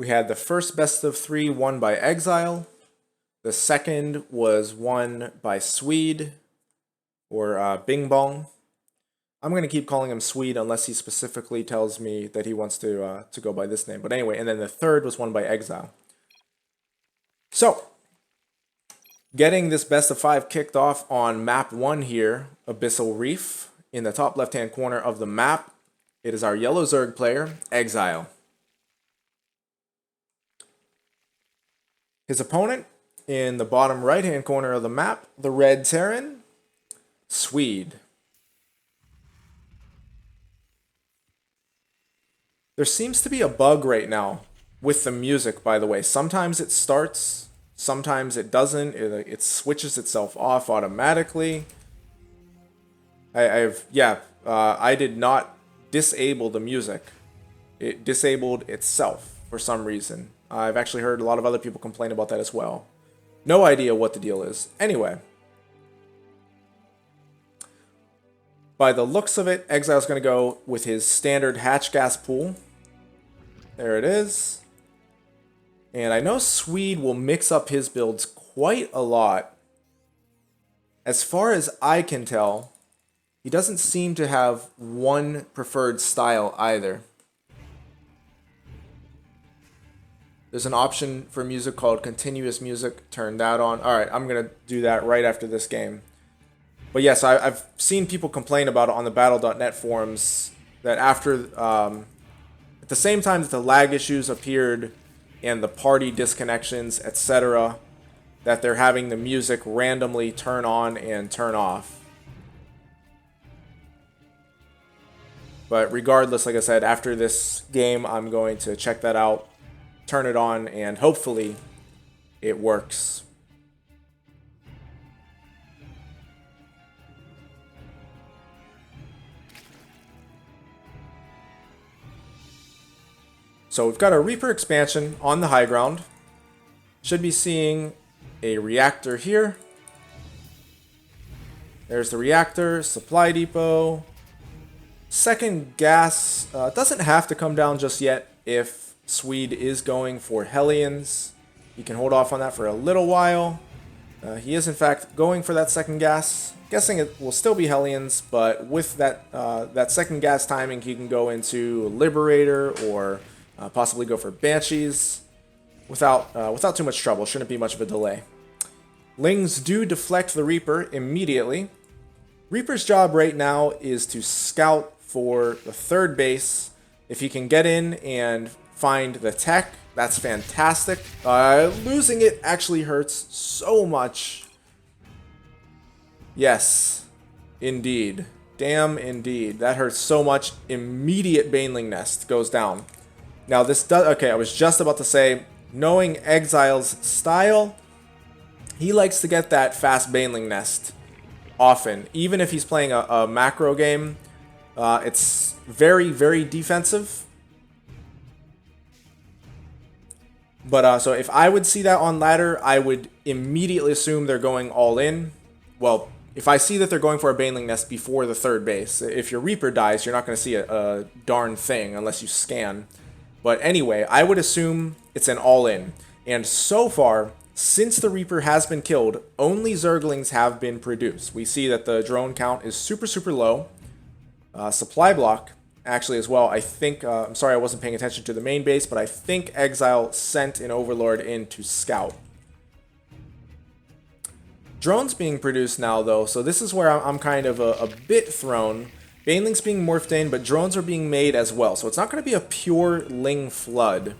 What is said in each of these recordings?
We had the first best of 3 won by eXile. The second was won by Sweed, or Bing Bong. I'm going to keep calling him Sweed unless he specifically tells me that he wants to go by this name. But anyway, and then the third was won by eXile. So, getting this best of 5 kicked off on map 1 here, Abyssal Reef. In the top left-hand corner of the map, it is our yellow Zerg player, eXile. His opponent, in the bottom right-hand corner of the map, the red Terran, Sweed. There seems to be a bug right now with the music, by the way. Sometimes it starts, sometimes it doesn't. It switches itself off automatically. I did not disable the music. It disabled itself for some reason. I've actually heard a lot of other people complain about that as well. No idea what the deal is. Anyway. By the looks of it, eXile's going to go with his standard hatch gas pool. There it is. And I know Sweed will mix up his builds quite a lot. As far as I can tell, he doesn't seem to have one preferred style either. There's an option for music called continuous music. Turn that on. Alright, I'm going to do that right after this game. But yes, I've seen people complain about it on the Battle.net forums that after, at the same time that the lag issues appeared and the party disconnections, etc., that they're having the music randomly turn on and turn off. But regardless, like I said, after this game, I'm going to check that out, turn it on, and hopefully it works. So we've got a Reaper expansion on the high ground. Should be seeing a reactor here. There's the reactor, supply depot. Second gas doesn't have to come down just yet if Sweed is going for Hellions. He can hold off on that for a little while. He is in fact going for that second gas. Guessing it will still be Hellions, but with that that second gas timing, he can go into Liberator or possibly go for Banshees without too much trouble. Shouldn't be much of a delay. Lings do deflect the Reaper immediately. Reaper's job right now is to scout for the third base. If he can get in and find the tech, that's fantastic. Losing it actually hurts so much. Yes, indeed. Damn, indeed. That hurts so much. Immediate Baneling Nest goes down. Now this does... Okay, I was just about to say, knowing eXile's style, he likes to get that fast Baneling Nest often. Even if he's playing a macro game, it's very, very defensive. But so if I would see that on ladder, I would immediately assume they're going all in. Well, if I see that they're going for a Baneling Nest before the third base, if your Reaper dies, you're not going to see a darn thing unless you scan. But anyway, I would assume it's an all-in. And so far, since the Reaper has been killed, only Zerglings have been produced. We see that the drone count is super, super low. Supply block, actually, as well. I think, I'm sorry I wasn't paying attention to the main base, but I think eXile sent an Overlord in to scout. Drones being produced now, though, so this is where I'm kind of a bit thrown. Baneling's being morphed in, but drones are being made as well. So it's not going to be a pure Ling flood.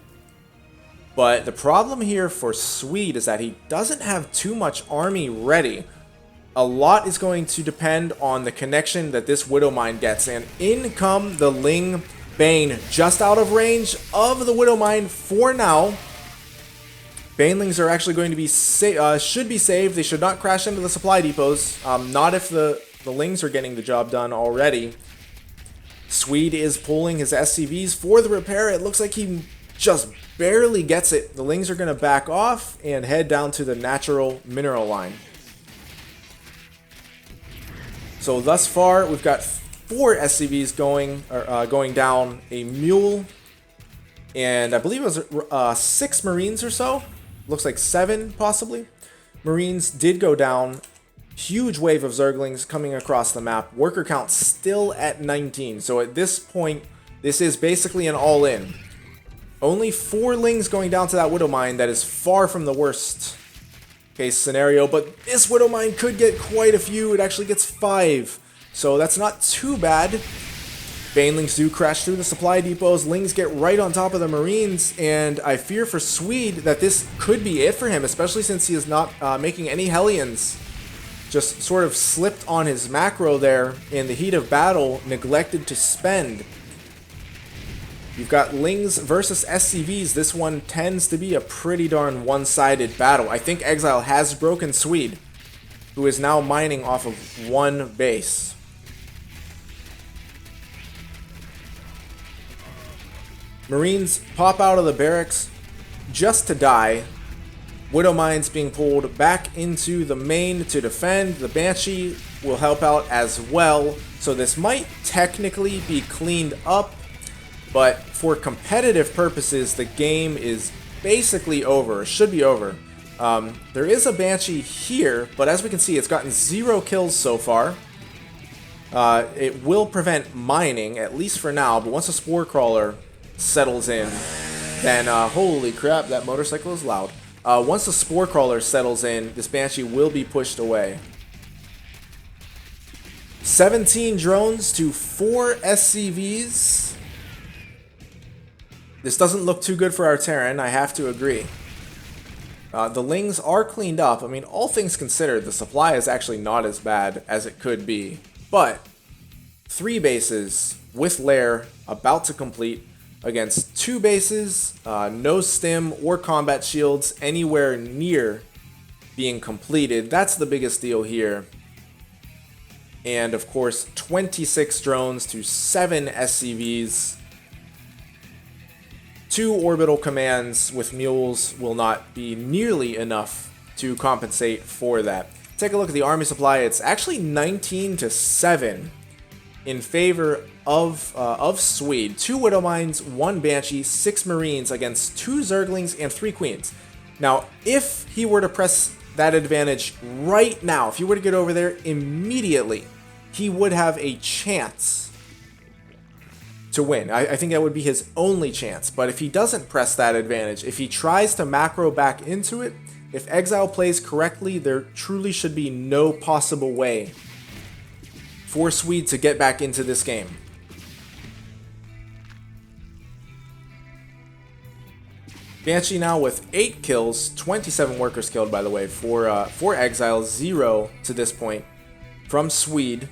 But the problem here for Sweed is that he doesn't have too much army ready. A lot is going to depend on the connection that this Widowmine gets. And in come the Ling Bane, just out of range of the Widowmine for now. Banelings are actually going to be should be saved. They should not crash into the supply depots. Not if the Lings are getting the job done already. Sweed is pulling his SCVs for the repair. It looks like he just barely gets it. The Lings are going to back off and head down to the natural mineral line. So thus far, we've got 4 SCVs going down, a Mule, And I believe it was 6 Marines or so. Looks like 7, possibly. Marines did go down. Huge wave of Zerglings coming across the map. Worker count still at 19. So at this point, this is basically an all-in. Only 4 Lings going down to that Widow Mine. That is far from the worst case scenario. But this Widow Mine could get quite a few. It actually gets 5. So that's not too bad. Banelings do crash through the supply depots. Lings get right on top of the Marines, and I fear for Sweed that this could be it for him, especially since he is not making any Hellions. Just sort of slipped on his macro there in the heat of battle, neglected to spend. You've got Lings versus SCVs. This one tends to be a pretty darn one-sided battle. I think eXile has broken Sweed, who is now mining off of 1 base. Marines pop out of the barracks just to die. Widow Mines being pulled back into the main to defend. The Banshee will help out as well. So this might technically be cleaned up, but for competitive purposes, the game is basically over. It should be over. There is a Banshee here, but as we can see, it's gotten 0 kills so far. It will prevent mining, at least for now, but once a Spore Crawler settles in, then holy crap, that motorcycle is loud. Once the Spore Crawler settles in, this Banshee will be pushed away. 17 drones to 4 SCVs. This doesn't look too good for our Terran, I have to agree. The Lings are cleaned up. I mean, all things considered, the supply is actually not as bad as it could be. But 3 bases with Lair about to complete against 2 bases, no stim or combat shields anywhere near being completed. That's the biggest deal here. And of course, 26 drones to 7 SCVs. 2 orbital commands with mules will not be nearly enough to compensate for that. Take a look at the army supply. It's actually 19 to 7 in favor of Sweed. 2 Widow Mines, 1 Banshee, 6 Marines against 2 Zerglings and 3 Queens. Now, if he were to press that advantage right now, if he were to get over there immediately, he would have a chance to win. I think that would be his only chance. But if he doesn't press that advantage, if he tries to macro back into it, if eXile plays correctly, there truly should be no possible way for Sweed to get back into this game. Banshee now with 8 kills, 27 workers killed, by the way, for eXile, 0 to this point from Sweed.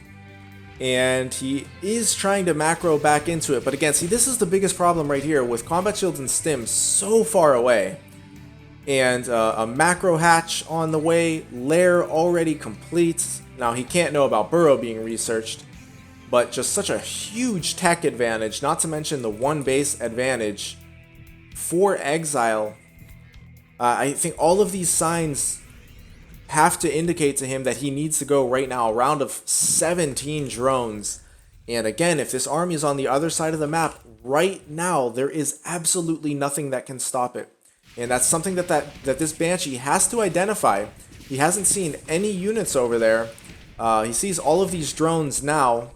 And he is trying to macro back into it. But again, see, this is the biggest problem right here with combat shields and stims so far away. And a macro hatch on the way, Lair already complete. Now, he can't know about Burrow being researched, but just such a huge tech advantage, not to mention the 1 base advantage for eXile. I think all of these signs have to indicate to him that he needs to go right now. A round of 17 drones. And again, if this army is on the other side of the map right now, there is absolutely nothing that can stop it. And that's something that this Banshee has to identify. He hasn't seen any units over there. He sees all of these drones now.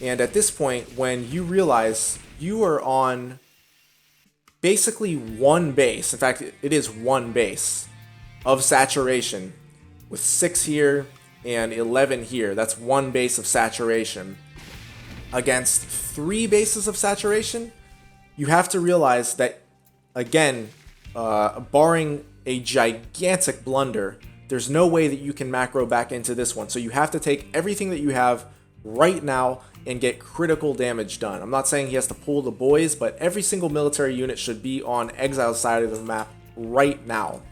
And at this point, when you realize you are on basically 1 base, in fact, it is 1 base of saturation, with 6 here and 11 here. That's 1 base of saturation. Against 3 bases of saturation, you have to realize that, again, barring a gigantic blunder, there's no way that you can macro back into this one. So you have to take everything that you have right now and get critical damage done. I'm not saying he has to pull the boys, but every single military unit should be on eXile's side of the map right now.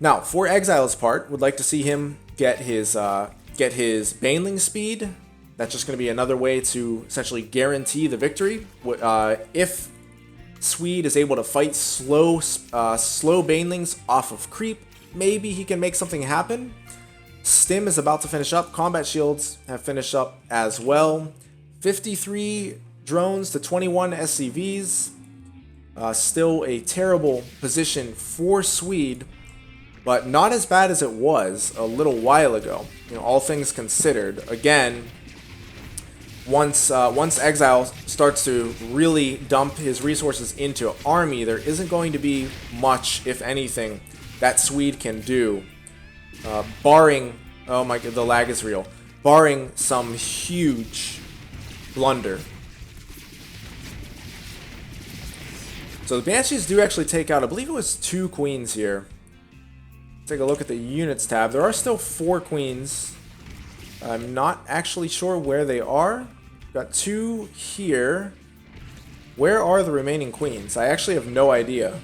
Now, for eXile's part, would like to see him get his Baneling speed. That's just going to be another way to essentially guarantee the victory. If Sweed is able to fight slow Banelings off of creep, maybe he can make something happen. Stim is about to finish up. Combat shields have finished up as well. 53 drones to 21 SCVs. Still a terrible position for Sweed, but not as bad as it was a little while ago. You know, all things considered. Again, once eXile starts to really dump his resources into army, there isn't going to be much, if anything, that Sweed can do. Barring, oh my god, the lag is real. Barring some huge blunder. So the Banshees do actually take out, I believe it was 2 queens here. Take a look at the units tab. There are still 4 queens. I'm not actually sure where they are. Got 2 here. Where are the remaining queens? I actually have no idea.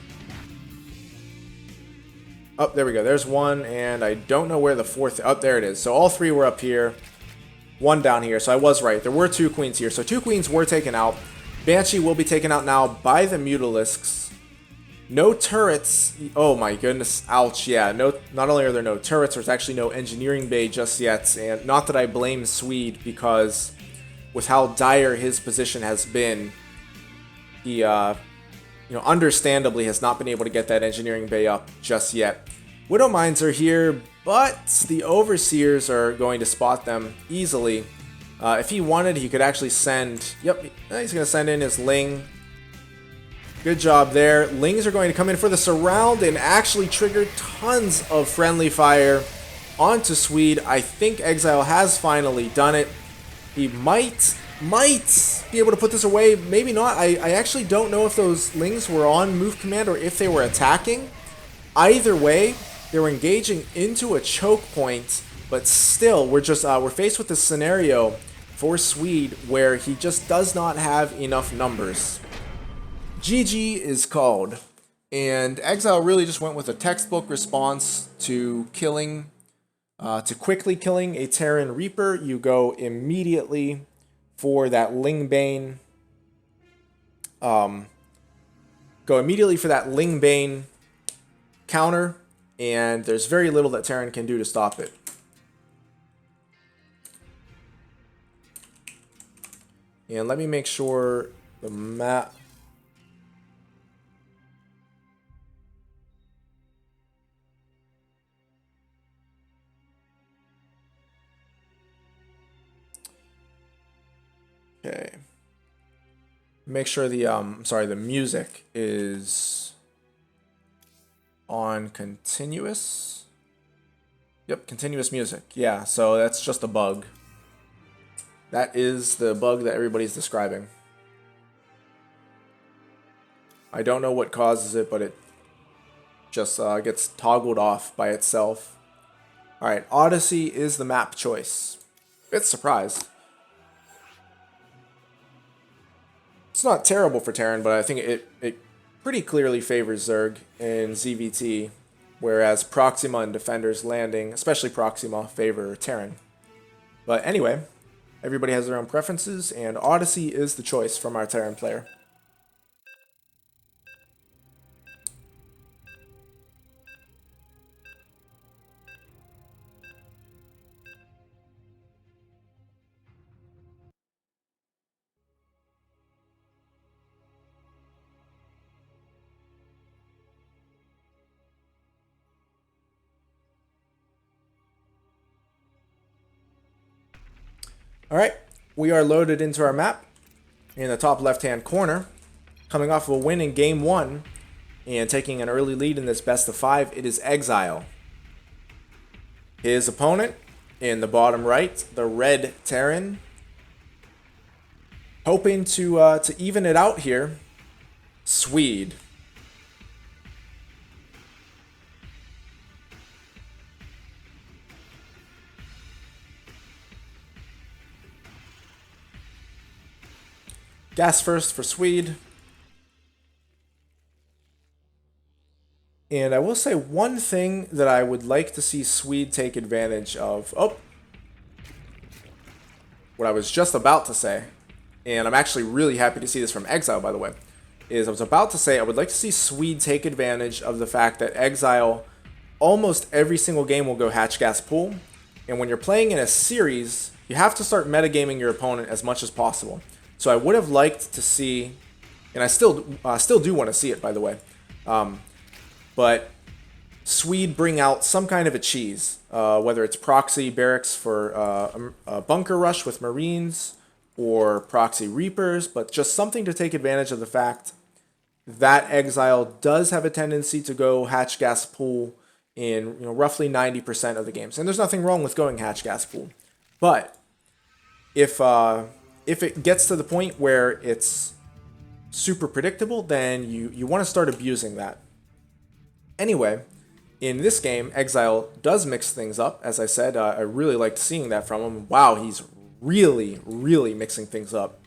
Oh, there we go. There's 1, and I don't know where the 4th... Oh, there it is. So all 3 were up here. 1 down here. So I was right. There were 2 queens here. So 2 queens were taken out. Banshee will be taken out now by the Mutalisks. No turrets. Oh my goodness. Ouch. Yeah. No. Not only are there no turrets, there's actually no engineering bay just yet. And not that I blame Sweed, because with how dire his position has been, he, understandably has not been able to get that engineering bay up just yet. Widow Mines are here, but the Overseers are going to spot them easily. If he wanted, he could actually send... Yep, he's going to send in his Ling. Good job there. Lings are going to come in for the surround and actually trigger tons of friendly fire onto Sweed. I think eXile has finally done it. He might be able to put this away. Maybe not. I actually don't know if those Lings were on move command or if they were attacking. Either way, they were engaging into a choke point, but still, we're faced with this scenario for Sweed where he just does not have enough numbers. GG is called, and eXile really just went with a textbook response to killing, quickly killing a Terran Reaper. You go immediately for that Lingbane. Go immediately for that Lingbane counter, and there's very little that Terran can do to stop it. And let me make sure the map... Okay. Make sure the the music is on continuous. Yep, continuous music. Yeah, so that's just a bug. That is the bug that everybody's describing. I don't know what causes it, but it just gets toggled off by itself. Alright, Odyssey is the map choice. Bit surprised. It's not terrible for Terran, but I think it pretty clearly favors Zerg in ZvT, whereas Proxima and Defender's Landing, especially Proxima, favor Terran. But anyway, everybody has their own preferences, and Odyssey is the choice from our Terran player. Alright, we are loaded into our map in the top left-hand corner. Coming off of a win in Game 1 and taking an early lead in this best of 5, it is eXile. His opponent in the bottom right, the red Terran, hoping to even it out here, Sweed. Gas first for Sweed. And I will say one thing that I would like to see Sweed take advantage of. Oh! What I was just about to say, and I'm actually really happy to see this from eXile, by the way, is I was about to say I would like to see Sweed take advantage of the fact that eXile almost every single game will go hatch gas pool. And when you're playing in a series, you have to start metagaming your opponent as much as possible. So I would have liked to see, and I still do want to see it, by the way. But Sweed bring out some kind of a cheese, whether it's proxy barracks for a bunker rush with Marines or proxy Reapers, but just something to take advantage of the fact that eXile does have a tendency to go hatch gas pool in roughly 90% of the games, and there's nothing wrong with going hatch gas pool, but if it gets to the point where it's super predictable, then you want to start abusing that. Anyway, in this game, eXile does mix things up. As I said, I really liked seeing that from him. Wow, he's really, really mixing things up.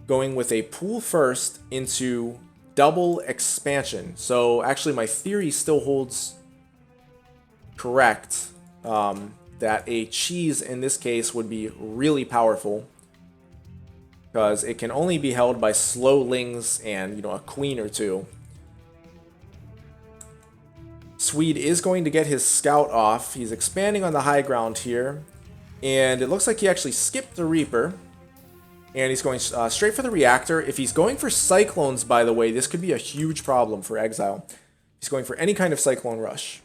Going with a pool first into double expansion. So actually my theory still holds correct, that a cheese in this case would be really powerful, because it can only be held by slow lings and a queen or two. Sweed is going to get his scout off. He's expanding on the high ground here, and it looks like he actually skipped the Reaper, and he's going straight for the reactor. If he's going for cyclones, by the way, this could be a huge problem for eXile. He's going for any kind of cyclone rush.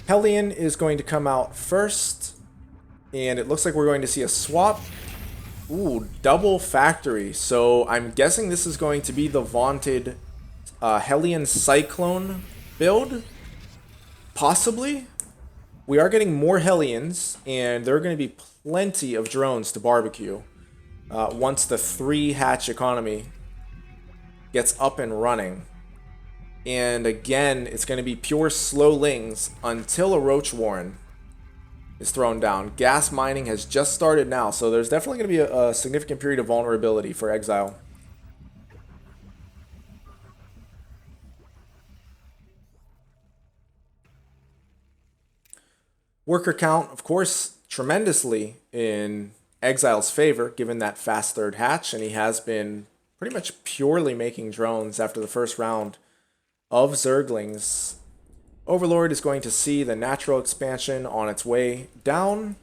Hellion is going to come out first, and it looks like we're going to see a swap. Ooh, double factory. So I'm guessing this is going to be the vaunted Hellion Cyclone build. Possibly. We are getting more Hellions, and there are going to be plenty of drones to barbecue once the 3-hatch economy gets up and running. And again, it's going to be pure slow lings until a Roach Warren is thrown down. Gas mining has just started now, so there's definitely going to be a significant period of vulnerability for eXile. Worker count, of course, tremendously in eXile's favor, given that fast third hatch, and he has been pretty much purely making drones after the first round of Zerglings. Overlord is going to see the natural expansion on its way down.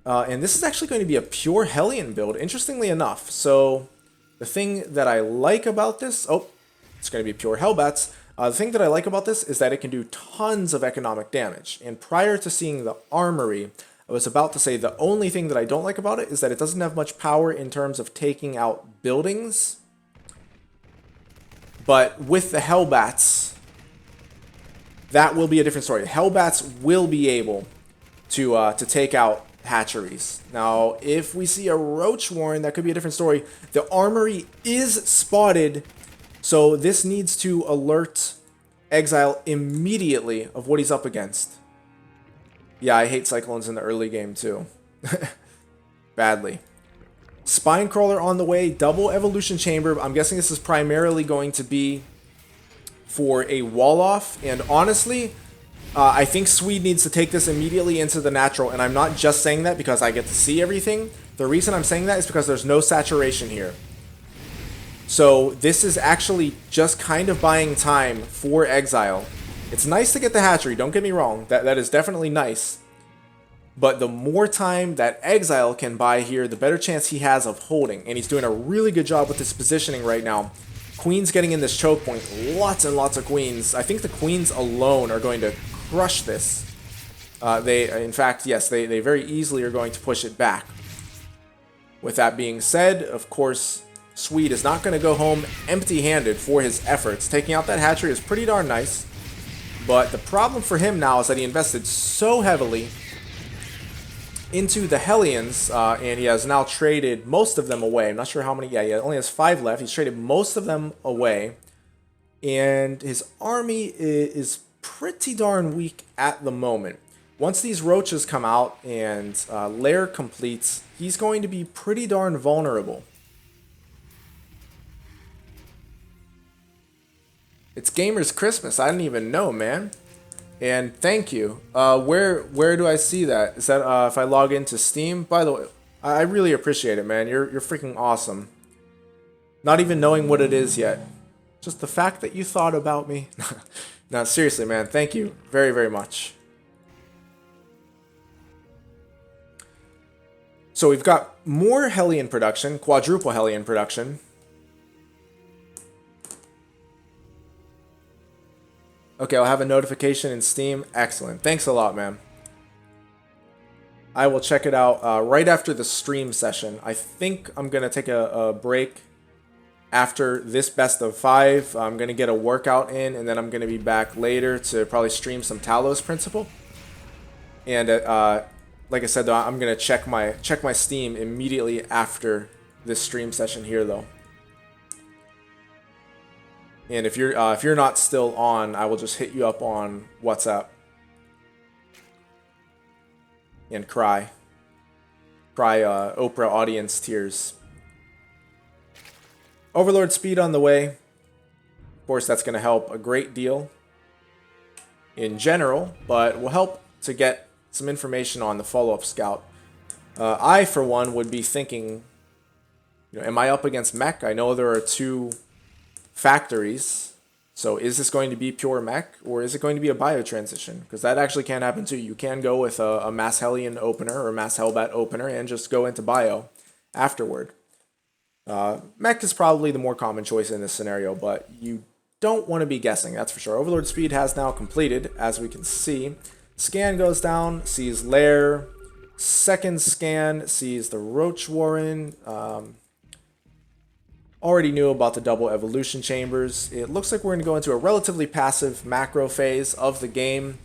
And this is actually going to be a pure Hellion build, interestingly enough. So the thing that I like about this... Oh, it's going to be pure Hellbats. The thing that I like about this is that it can do tons of economic damage. And prior to seeing the armory, I was about to say the only thing that I don't like about it is that it doesn't have much power in terms of taking out buildings. But with the Hellbats, that will be a different story. The Hellbats will be able to take out hatcheries. Now, if we see a Roach Warren, that could be a different story. The armory is spotted, so this needs to alert eXile immediately of what he's up against. Yeah, I hate Cyclones in the early game too. Badly. Spinecrawler on the way, double evolution chamber. I'm guessing this is primarily going to be for a wall off, and honestly, I think Sweed needs to take this immediately into the natural, and I'm not just saying that because I get to see everything. The reason I'm saying that is because there's no saturation here. So this is actually just kind of buying time for eXile. It's nice to get the hatchery, don't get me wrong, that is definitely nice. But the more time that eXile can buy here, the better chance he has of holding. And he's doing a really good job with his positioning right now. Queens getting in this choke point. Lots and lots of queens. I think the queens alone are going to crush this. In fact, yes, they very easily are going to push it back. With that being said, of course, Sweed is not going to go home empty-handed for his efforts. Taking out that hatchery is pretty darn nice. But the problem for him now is that he invested so heavily into the Hellions, and he has now traded most of them away. I'm not sure how many. Yeah, he only has 5 left. He's traded most of them away, and his army is pretty darn weak at the moment. Once these roaches come out and lair completes, he's going to be pretty darn vulnerable. It's Gamers Christmas. I didn't even know, man. And thank you. Where do I see that? Is that if I log into Steam? By the way, I really appreciate it, man. You're freaking awesome. Not even knowing what it is yet. Just the fact that you thought about me. No, seriously, man. Thank you very, very much. So we've got more Hellion production, quadruple Hellion production. Okay, I'll have a notification in Steam. Excellent. Thanks a lot, man. I will check it out right after the stream session. I think I'm going to take a break after this best of 5. I'm going to get a workout in, and then I'm going to be back later to probably stream some Talos Principle. And like I said, though, I'm going to check my Steam immediately after this stream session here, though. And if you're not still on, I will just hit you up on WhatsApp and cry Oprah audience tears. Overlord speed on the way. Of course, that's going to help a great deal in general, but will help to get some information on the follow-up scout. I, for one, would be thinking, am I up against mech? I know there are 2 factories. So is this going to be pure mech, or is it going to be a bio transition? Because that actually can happen too. You can go with a Mass Hellion opener or Mass Hellbat opener and just go into bio afterward. Mech is probably the more common choice in this scenario, but you don't want to be guessing, that's for sure. Overlord speed has now completed, as we can see. Scan goes down, sees Lair. Second scan sees the Roach Warren. Already knew about the double evolution chambers. It looks like we're going to go into a relatively passive macro phase of the game.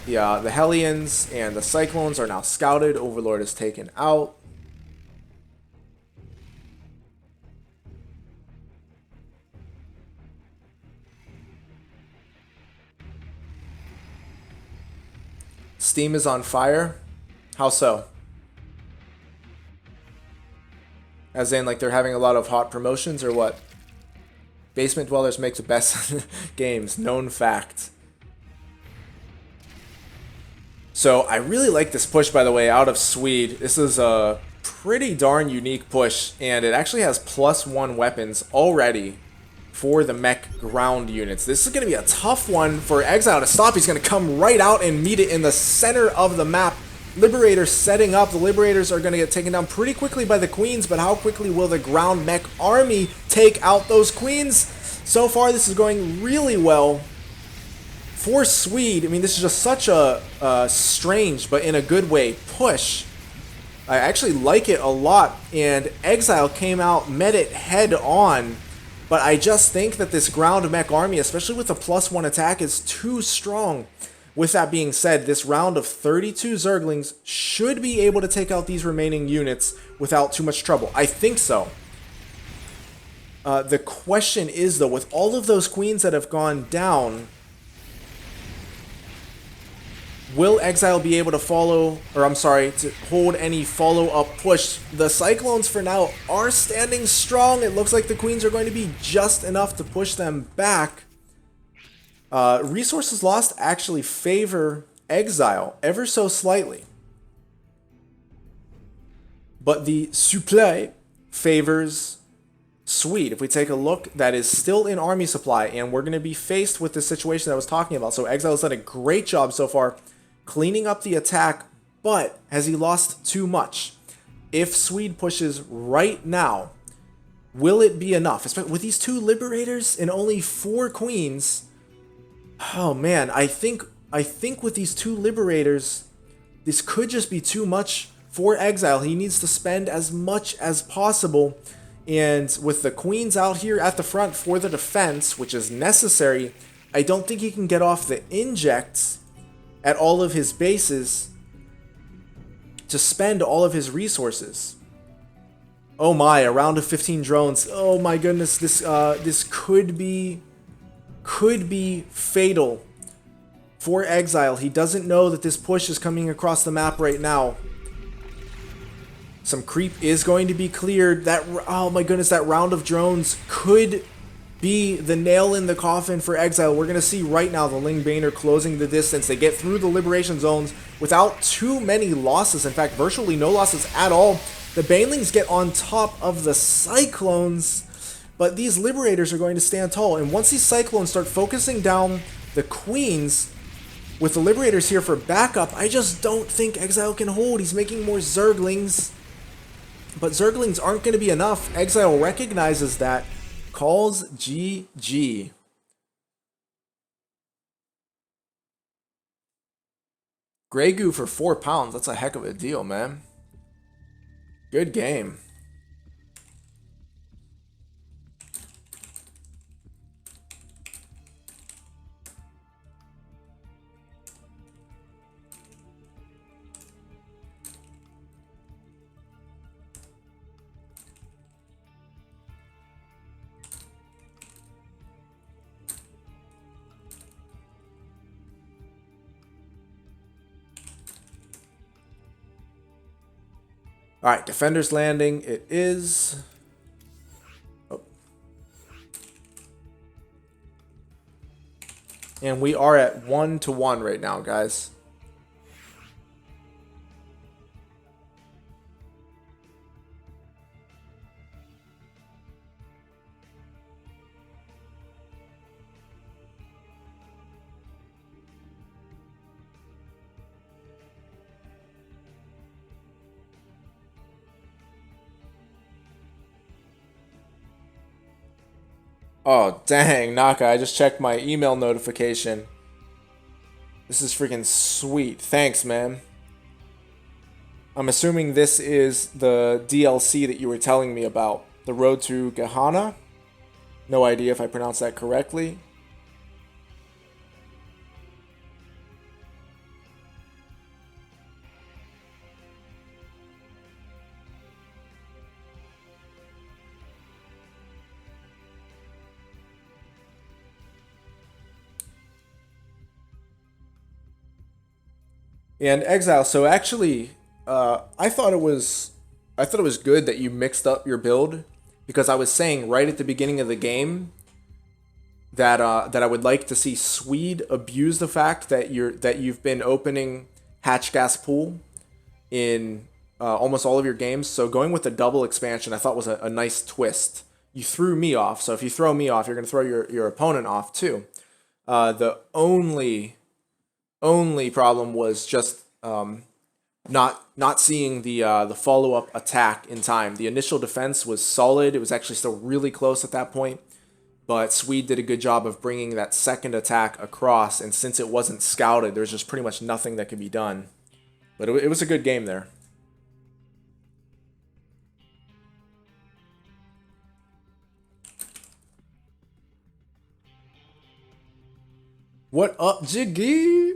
The Hellions and the Cyclones are now scouted. Overlord is taken out. Steam is on fire. How so? As in, like, they're having a lot of hot promotions, or what? Basement Dwellers make the best games. Known fact. So, I really like this push, by the way, out of Swede. This is a pretty darn unique push, and it actually has +1 weapons already for the mech ground units. This is going to be a tough one for eXile to stop. He's going to come right out and meet it in the center of the map. Liberators setting up. The Liberators are going to get taken down pretty quickly by the Queens, but how quickly will the ground mech army take out those Queens? So far, this is going really well for Swede. I mean, this is just such a strange, but in a good way, push. I actually like it a lot, and eXile came out, met it head on, but I just think that this ground mech army, especially with a +1 attack, is too strong. With that being said, this round of 32 Zerglings should be able to take out these remaining units without too much trouble. I think so. The question is, though, with all of those Queens that have gone down, will eXile be able to to hold any follow-up push? The Cyclones, for now, are standing strong. It looks like the Queens are going to be just enough to push them back. Resources lost actually favor eXile ever so slightly. But the supply favors Swede. If we take a look, that is still in army supply, and we're going to be faced with the situation that I was talking about. So eXile has done a great job so far cleaning up the attack, but has he lost too much? If Swede pushes right now, will it be enough? Especially with these 2 Liberators and only 4 Queens. Oh man, I think with these 2 Liberators, this could just be too much for eXile. He needs to spend as much as possible, and with the Queens out here at the front for the defense, which is necessary, I don't think he can get off the injects at all of his bases to spend all of his resources. Oh my, a round of 15 drones. Oh my goodness, this could be fatal for eXile. He doesn't know that this push is coming across the map right now. Some creep is going to be cleared. Oh my goodness, that round of drones could be the nail in the coffin for eXile. We're going to see right now the Ling Baner closing the distance. They get through the liberation zones without too many losses. In fact, virtually no losses at all. The Banelings get on top of the Cyclones. but these Liberators are going to stand tall. And once these Cyclones start focusing down the Queens with the Liberators here for backup, I just don't think eXile can hold. He's making more Zerglings, but Zerglings aren't going to be enough. eXile recognizes that, calls GG. Grey Goo for £4. That's a heck of a deal, man. Good game. Alright, Defender's Landing it is. Oh. And we are at 1-1 right now, guys. Oh, dang, Naka, I just checked my email notification. This is freaking sweet. Thanks, man. I'm assuming this is the DLC that you were telling me about. The Road to Gehenna? No idea if I pronounced that correctly. And eXile, so actually, I thought it was good that you mixed up your build, because I was saying right at the beginning of the game that that I would like to see Sweed abuse the fact that you've been opening Hatch Gas Pool in almost all of your games. So going with the double expansion, I thought was a nice twist. You threw me off, so if you throw me off, you're gonna throw your opponent off too. The only problem was just not seeing the follow-up attack in time. The initial defense was solid. It was actually still really close at that point, but Sweed did a good job of bringing that second attack across, and since it wasn't scouted, there's just pretty much nothing that could be done. But it was a good game there. What up, Jiggy?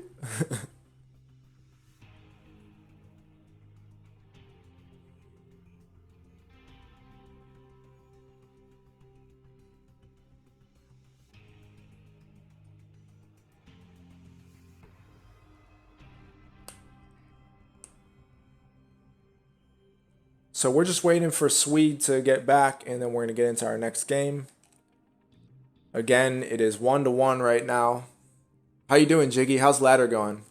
So we're just waiting for Sweed to get back, and then we're going to get into our next game. Again, it is 1-1 right now. How you doing, Jiggy? How's ladder going?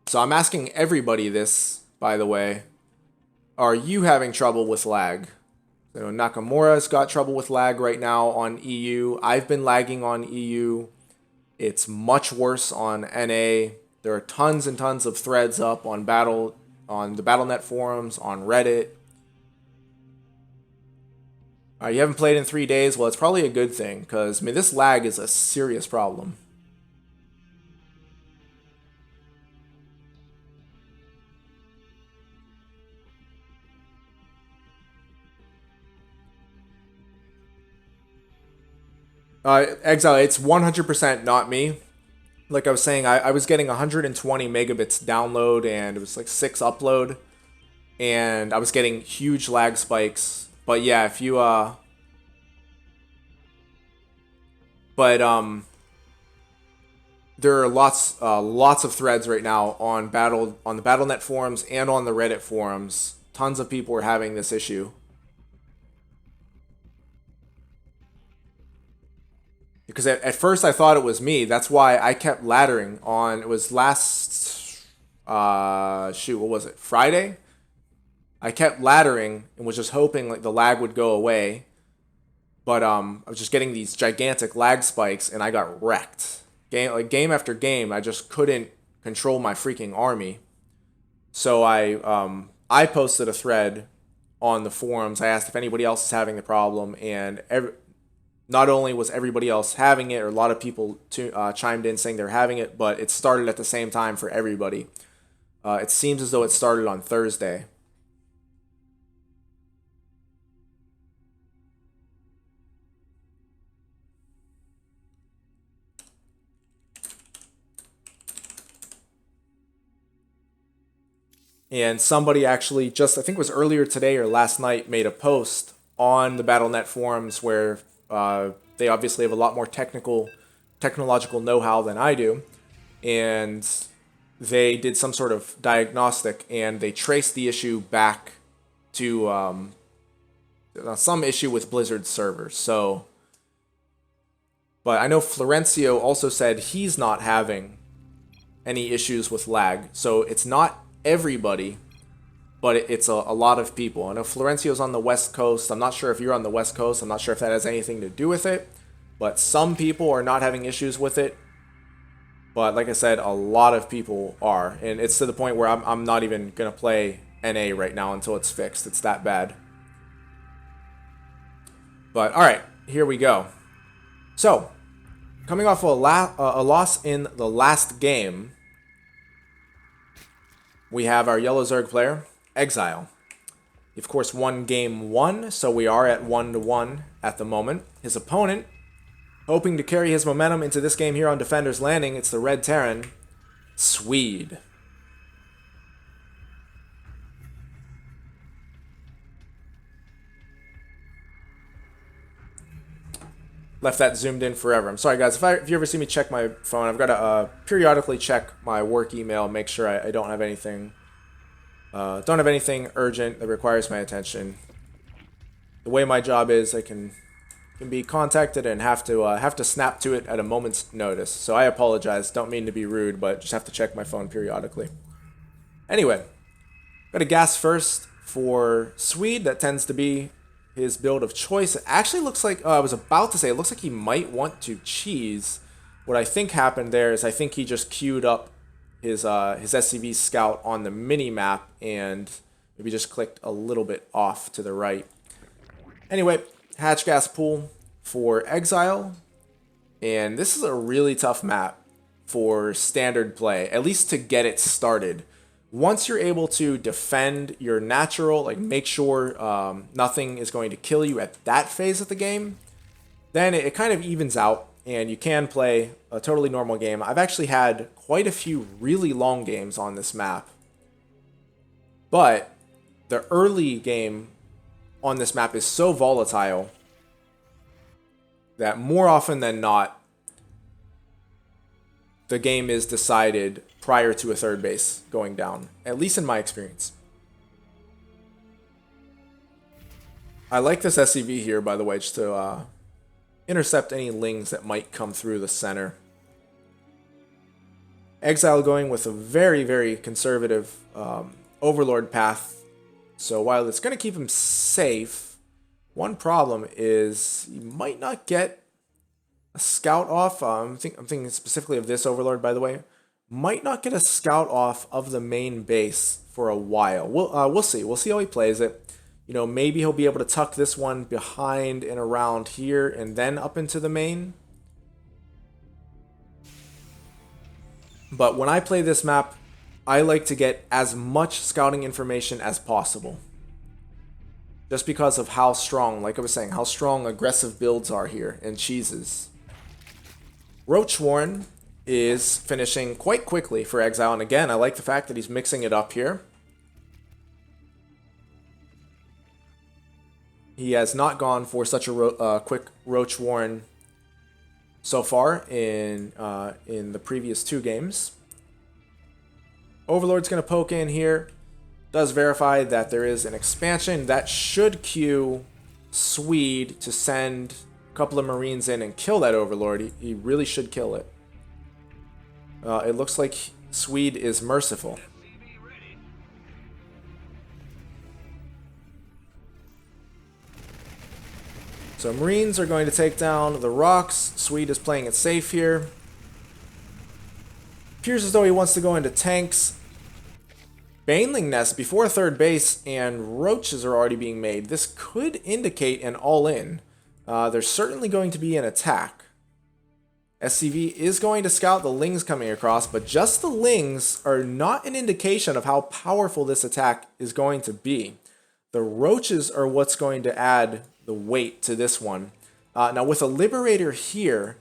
So I'm asking everybody this, by the way. Are you having trouble with lag? So Nakamura's got trouble with lag right now on EU. I've been lagging on EU. It's much worse on NA. There are tons and tons of threads up on the BattleNet forums, on Reddit. You haven't played in 3 days? Well, it's probably a good thing, because I mean, this lag is a serious problem. eXile, it's 100% not me. Like I was saying, I was getting 120 megabits download, and it was like 6 upload, and I was getting huge lag spikes. But yeah, if you there are lots of threads right now on the BattleNet forums and on the Reddit forums. Tons of people are having this issue. Because at first I thought it was me. That's why I kept laddering on. It was last shoot, what was it? Friday? I kept laddering and was just hoping like the lag would go away. But I was just getting these gigantic lag spikes, and I got wrecked. Game after game, I just couldn't control my freaking army. So I posted a thread on the forums. I asked if anybody else is having the problem, and not only was everybody else having it, or a lot of people chimed in saying they're having it, but it started at the same time for everybody. It seems as though it started on Thursday. And somebody actually just, I think it was earlier today or last night, made a post on the Battle.net forums where they obviously have a lot more technological know-how than I do. And they did some sort of diagnostic, and they traced the issue back to some issue with Blizzard's servers. So, but I know Florencio also said he's not having any issues with lag. So it's not everybody, but it's a lot of people. I know Florencio's on the West Coast. I'm not sure if you're on the West Coast. I'm not sure if that has anything to do with it, but some people are not having issues with it. But like I said, a lot of people are, and it's to the point where I'm not even gonna play NA right now until it's fixed. It's that bad. But all right, here we go. So, coming off a loss in the last game, we have our Yellow Zerg player, eXile. He, of course, won game 1, so we are at 1-1 at the moment. His opponent, hoping to carry his momentum into this game here on Defender's Landing, it's the Red Terran, Sweed. Left that zoomed in forever. I'm sorry, guys. If you ever see me check my phone, I've got to periodically check my work email, make sure I don't have anything urgent that requires my attention. The way my job is, I can be contacted and have to snap to it at a moment's notice. So I apologize. Don't mean to be rude, but just have to check my phone periodically. Anyway, got a gas first for Swede. That tends to be his build of choice. It actually looks like, I was about to say, it looks like he might want to cheese. What I think happened there is I think he just queued up his SCV scout on the mini map and maybe just clicked a little bit off to the right. Anyway, hatch gas pool for eXile, and this is a really tough map for standard play, at least to get it started. Once you're able to defend your natural, like make sure nothing is going to kill you at that phase of the game, then it kind of evens out and you can play a totally normal game. I've actually had quite a few really long games on this map, but the early game on this map is so volatile that more often than not, the game is decided prior to a third base going down, at least in my experience. I like this SCV here, by the way, just to intercept any lings that might come through the center. eXile going with a very, very conservative Overlord path. So while it's going to keep him safe, one problem is he might not get a scout off. I'm thinking specifically of this Overlord, by the way. Might not get a scout off of the main base for a while. We'll see. We'll see how he plays it. You know, maybe he'll be able to tuck this one behind and around here and then up into the main. But when I play this map, I like to get as much scouting information as possible. Just because of how strong, like I was saying, how strong aggressive builds are here and cheeses. Roach Warren is finishing quite quickly for eXile, and again, I like the fact that he's mixing it up here. He has not gone for such a quick Roach Warren so far in the previous two games. Overlord's going to poke in here. Does verify that there is an expansion that should cue Swede to send a couple of Marines in and kill that Overlord. He really should kill it. It looks like Swede is merciful. So Marines are going to take down the rocks. Sweed is playing it safe here. Appears as though he wants to go into tanks. Baneling Nest before third base, and roaches are already being made. This could indicate an all-in. There's certainly going to be an attack. SCV is going to scout the lings coming across, but just the lings are not an indication of how powerful this attack is going to be. The roaches are what's going to add the weight to this one. Now with a Liberator here,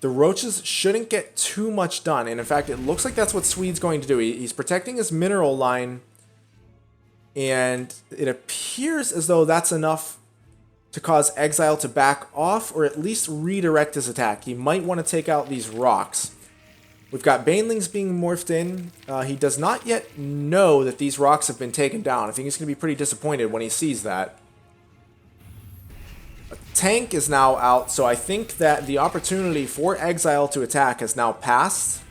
the roaches shouldn't get too much done, and in fact it looks like that's what Swede's going to do. He's protecting his mineral line, and it appears as though that's enough to cause eXile to back off or at least redirect his attack. He might want to take out these rocks. We've got Banelings being morphed in. He does not yet know that these rocks have been taken down. I think he's going to be pretty disappointed when he sees that. A tank is now out, so I think that the opportunity for eXile to attack has now passed.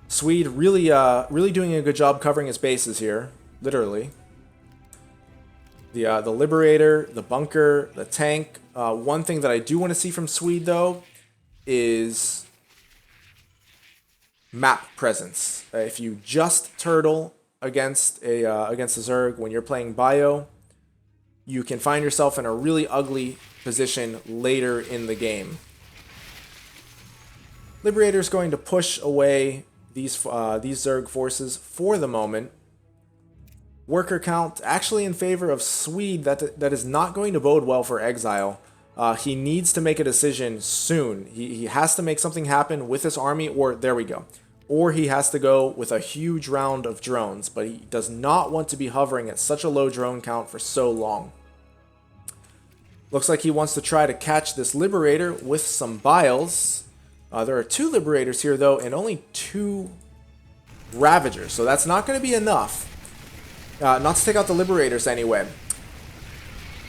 Swede really doing a good job covering his bases here, literally. The Liberator, the bunker, the tank. One thing that I do want to see from Swede, though, is map presence. If you just turtle against a Zerg when you're playing Bio, you can find yourself in a really ugly position later in the game. Liberator's going to push away these Zerg forces for the moment. Worker count actually in favor of Swede. That is not going to bode well for eXile. He needs to make a decision soon. He has to make something happen with this army, or there we go. Or he has to go with a huge round of drones, but he does not want to be hovering at such a low drone count for so long. Looks like he wants to try to catch this Liberator with some Biles. There are 2 Liberators here, though, and only 2 Ravagers, so that's not going to be enough. Not to take out the Liberators anyway.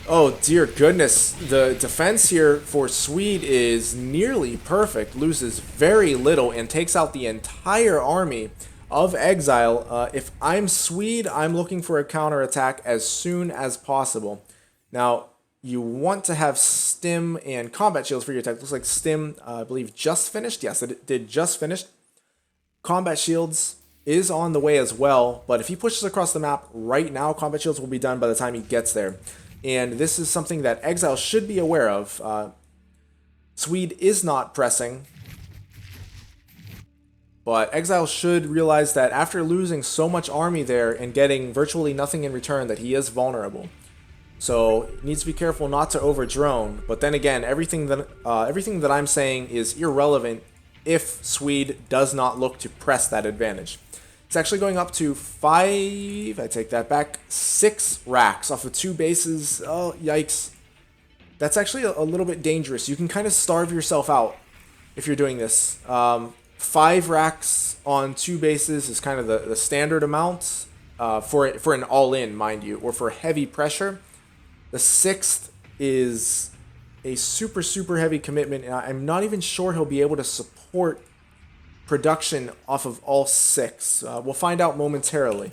Oh dear goodness, the defense here for Swede is nearly perfect, loses very little, and takes out the entire army of eXile. If I'm Swede, I'm looking for a counterattack as soon as possible. Now, you want to have Stim and Combat Shields for your attack. Looks like Stim, I believe, just finished. Yes, it did just finish. Combat Shields is on the way as well, but if he pushes across the map right now, Combat Shields will be done by the time he gets there. And this is something that eXile should be aware of. Swede is not pressing, but eXile should realize that after losing so much army there and getting virtually nothing in return, that he is vulnerable. So needs to be careful not to over-drone. But then again, everything that I'm saying is irrelevant if Swede does not look to press that advantage. It's actually going up to 5, I take that back, 6 racks off of 2 bases. Oh, yikes. That's actually a little bit dangerous. You can kind of starve yourself out if you're doing this. 5 racks on 2 bases is kind of the standard amount for an all-in, mind you, or for heavy pressure. The 6th is a super, super heavy commitment, and I'm not even sure he'll be able to support production off of all 6. We'll find out momentarily.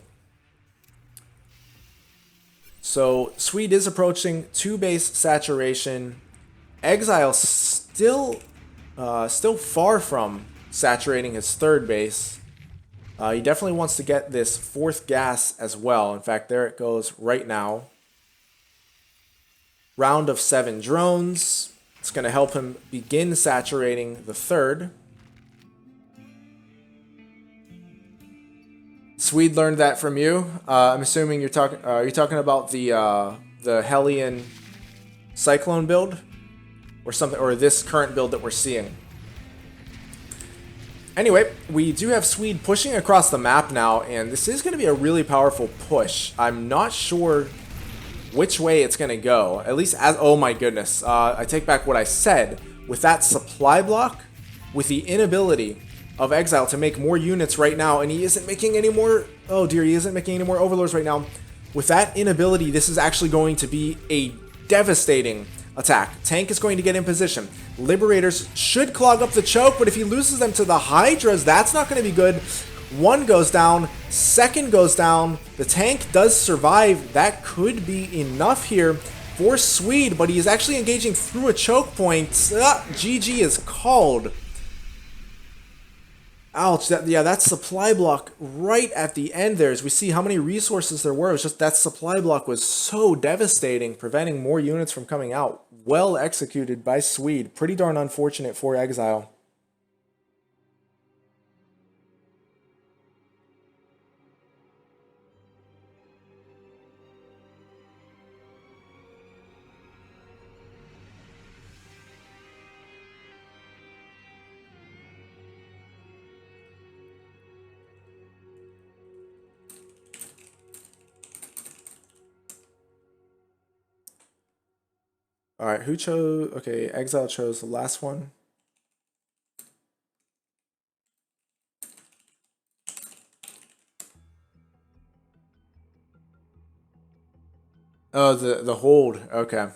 So Swede is approaching 2 base saturation. eXile still far from saturating his 3rd base. He definitely wants to get this 4th gas as well. In fact, there it goes right now. Round of 7 drones. It's going to help him begin saturating the 3rd. Swede learned that from you. I'm assuming you're talking. Are you talking about the Hellion Cyclone build, or something, or this current build that we're seeing? Anyway, we do have Swede pushing across the map now, and this is going to be a really powerful push. I'm not sure which way it's going to go. At least as, oh my goodness. I take back what I said. With that supply block, with the inability of eXile to make more units right now, and he isn't making any more, oh dear, he isn't making any more overlords right now. With that inability, this is actually going to be a devastating attack. Tank is going to get in position. Liberators should clog up the choke, but if he loses them to the Hydras, that's not going to be good. 1 goes down, 2nd goes down. The tank does survive. That could be enough here for Sweed, but he is actually engaging through a choke point. GG is called. Ouch, that supply block right at the end there, as we see how many resources there were. It was just that supply block was so devastating, preventing more units from coming out. Well executed by Sweed. Pretty darn unfortunate for eXile. All right, who chose? Okay, eXile chose the last one. Oh, the hold. Okay.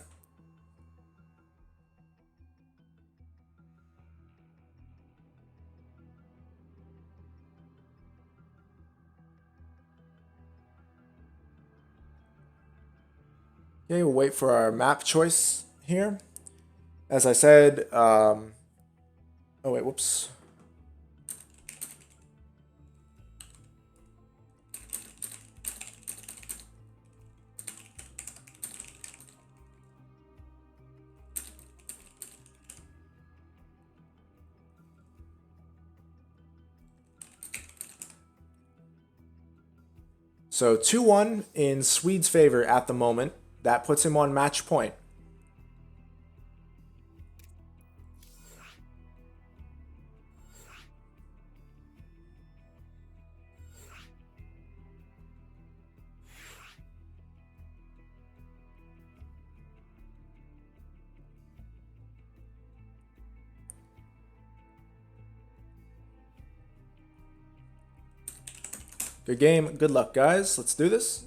Okay, we'll wait for our map choice here. As I said, oh wait, whoops. So 2-1 in Swede's favor at the moment. That puts him on match point. Good game. Good luck, guys. Let's do this.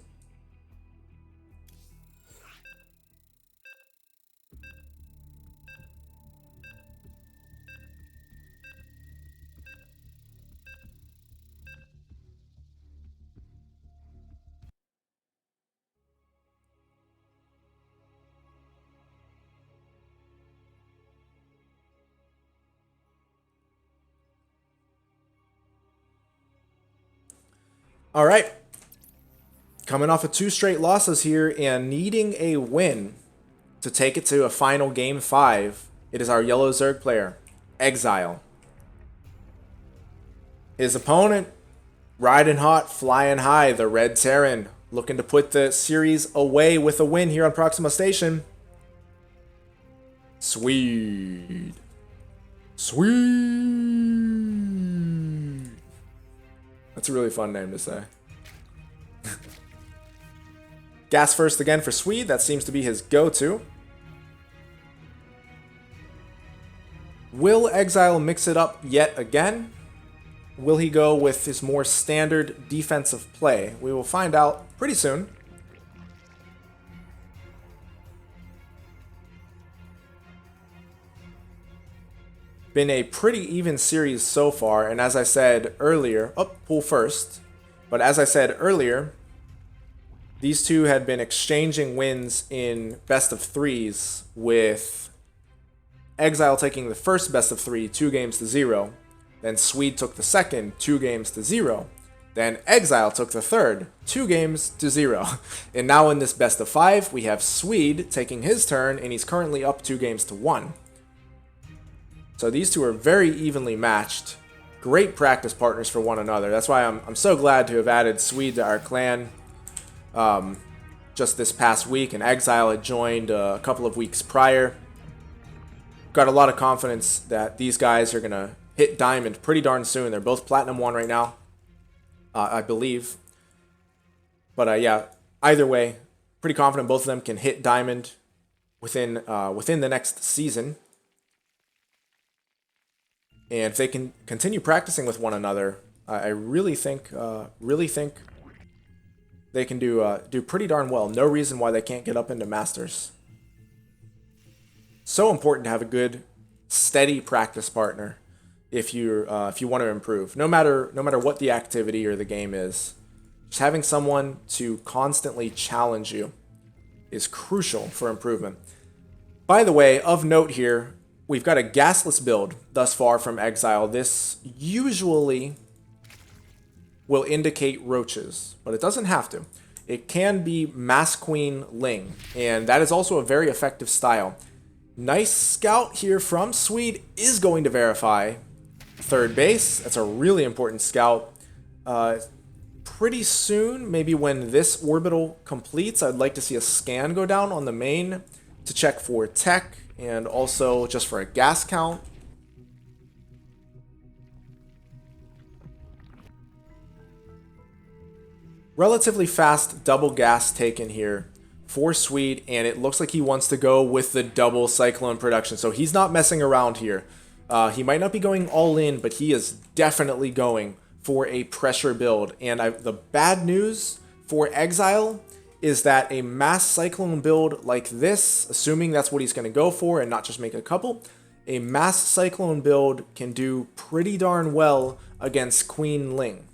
All right. Coming off of 2 straight losses here and needing a win to take it to a final game 5, it is our yellow Zerg player, eXile. His opponent, riding hot, flying high, the Red Terran, looking to put the series away with a win here on Proxima Station. Sweed. Sweed. That's a really fun name to say. Gas first again for Sweed. That seems to be his go-to. Will eXile mix it up yet again? Will he go with his more standard defensive play? We will find out pretty soon. Been a pretty even series so far, and as I said earlier, pool first. But as I said earlier, these two had been exchanging wins in best of 3s, with eXile taking the first best of 3, 2-0. Then Sweed took the second, 2-0. Then eXile took the third, 2-0. And now in this best of 5, we have Sweed taking his turn, and he's currently up 2-1. So these two are very evenly matched. Great practice partners for one another. That's why I'm so glad to have added Sweed to our clan just this past week, and eXile had joined a couple of weeks prior. Got a lot of confidence that these guys are going to hit Diamond pretty darn soon. They're both Platinum 1 right now, I believe. But yeah, either way, pretty confident both of them can hit Diamond within the next season. And if they can continue practicing with one another, I really think they can do pretty darn well. No reason why they can't get up into Masters. So important to have a good, steady practice partner if you want to improve. No matter what the activity or the game is, just having someone to constantly challenge you is crucial for improvement. By the way, of note here, we've got a gasless build thus far from eXile. This usually will indicate roaches, but it doesn't have to. It can be Mass Queen Ling, and that is also a very effective style. Nice scout here from Sweed is going to verify third base. That's a really important scout. Pretty soon, maybe when this orbital completes, I'd like to see a scan go down on the main to check for tech and also just for a gas count. Relatively fast double gas taken here for Sweed, and it looks like he wants to go with the double Cyclone production. So he's not messing around here. He might not be going all in, but he is definitely going for a pressure build. And the bad news for eXile is that a mass Cyclone build like this, assuming that's what he's going to go for and not just make a couple, a mass Cyclone build can do pretty darn well against Queen Ling.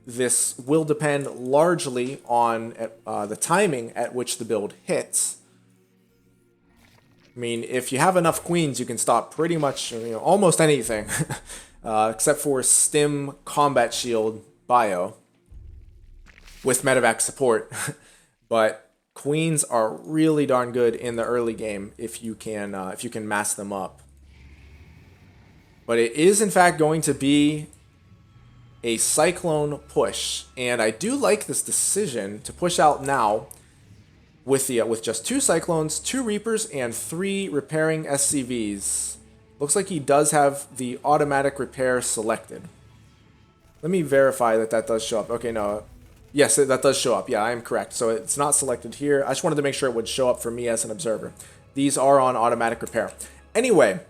This will depend largely on the timing at which the build hits. I mean, if you have enough queens, you can stop pretty much almost anything, except for Stim Combat Shield Bio with medevac support. But queens are really darn good in the early game if you can mass them up. But it is in fact going to be a Cyclone push, and I do like this decision to push out now with just 2 Cyclones, 2 Reapers, and 3 repairing SCVs. Looks like he does have the automatic repair selected. Let me verify that does show up. Okay, no. Yes, that does show up. Yeah, I am correct. So it's not selected here. I just wanted to make sure it would show up for me as an observer. These are on automatic repair. Anyway,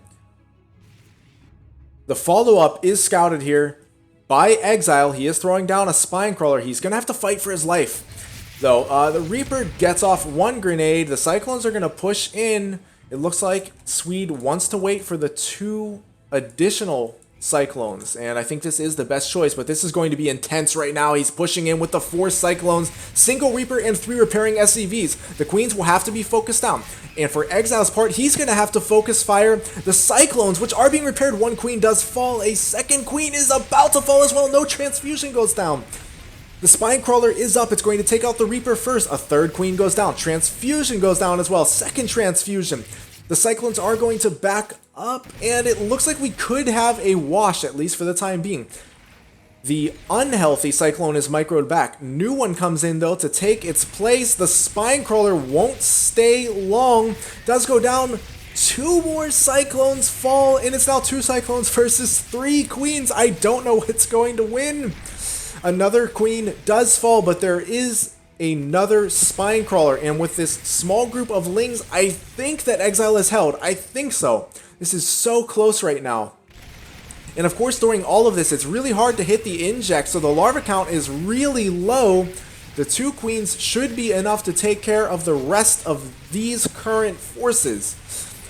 the follow-up is scouted here by eXile. He is throwing down a Spinecrawler. He's going to have to fight for his life, though. The Reaper gets off 1 grenade. The Cyclones are going to push in. It looks like Sweed wants to wait for the 2 additional Cyclones, and I think this is the best choice, but this is going to be intense right now. He's pushing in with the 4 Cyclones, single Reaper, and 3 repairing SCVs. The Queens will have to be focused down, and for eXile's part, he's going to have to focus fire the Cyclones, which are being repaired. 1 Queen does fall. A 2nd Queen is about to fall as well. No transfusion goes down. The Spinecrawler is up. It's going to take out the Reaper first. A 3rd Queen goes down. Transfusion goes down as well. 2nd transfusion. The Cyclones are going to back up, and it looks like we could have a wash, at least for the time being. The unhealthy Cyclone is microed back. New one comes in, though, to take its place. The Spinecrawler won't stay long. Does go down. 2 more Cyclones fall, and it's now 2 Cyclones versus 3 Queens. I don't know what's going to win. Another Queen does fall, but there is another Spinecrawler, and with this small group of Lings, I think that eXile is held. I think so. This is so close right now. And of course, during all of this, it's really hard to hit the inject, so the larva count is really low. The 2 Queens should be enough to take care of the rest of these current forces.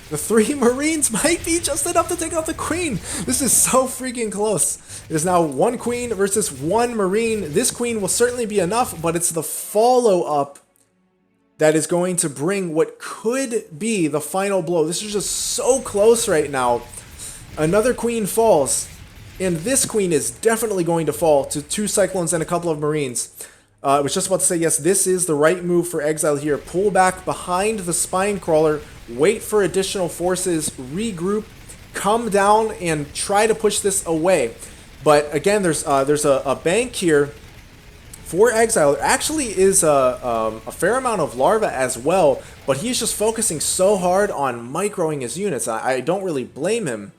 The 3 Marines might be just enough to take out the Queen. This is so freaking close. It is now 1 Queen versus 1 Marine. This Queen will certainly be enough, but it's the follow-up that is going to bring what could be the final blow. This is just so close right now. Another Queen falls, and this Queen is definitely going to fall to 2 Cyclones and a couple of Marines. I was just about to say, yes, this is the right move for eXile here. Pull back behind the Spinecrawler, wait for additional forces, regroup, come down, and try to push this away. But again, there's a bank here for eXile. There actually is a fair amount of larva as well, but he's just focusing so hard on microing his units. I don't really blame him.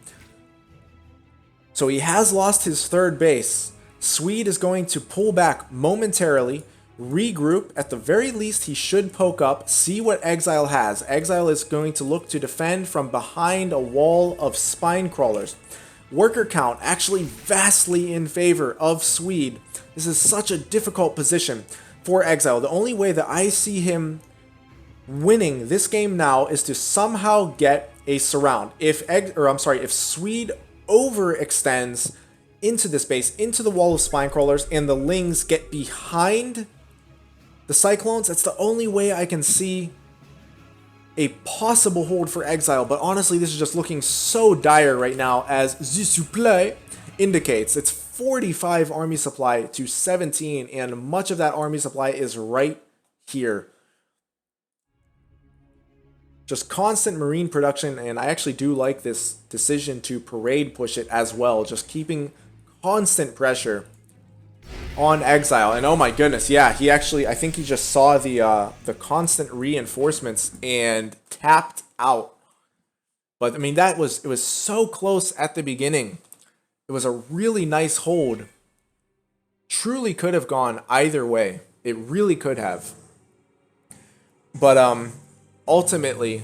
So he has lost his 3rd base. Sweed is going to pull back momentarily, regroup. At the very least, he should poke up, see what eXile has. eXile is going to look to defend from behind a wall of Spinecrawlers. Worker count actually vastly in favor of Sweed. This is such a difficult position for eXile. The only way that I see him winning this game now is to somehow get a surround. If Sweed overextends into this base, into the wall of Spinecrawlers, and the Lings get behind The Cyclones, that's the only way I can see a possible hold for eXile, but honestly, this is just looking so dire right now, as the supply indicates. It's 45 army supply to 17, and much of that army supply is right here. Just constant marine production, and I actually do like this decision to parade push it as well, just keeping constant pressure on eXile. And oh my goodness, yeah, he actually, I think he just saw the constant reinforcements and tapped out. But I mean, it was so close at the beginning. It was a really nice hold. Truly could have gone either way. It really could have. But ultimately,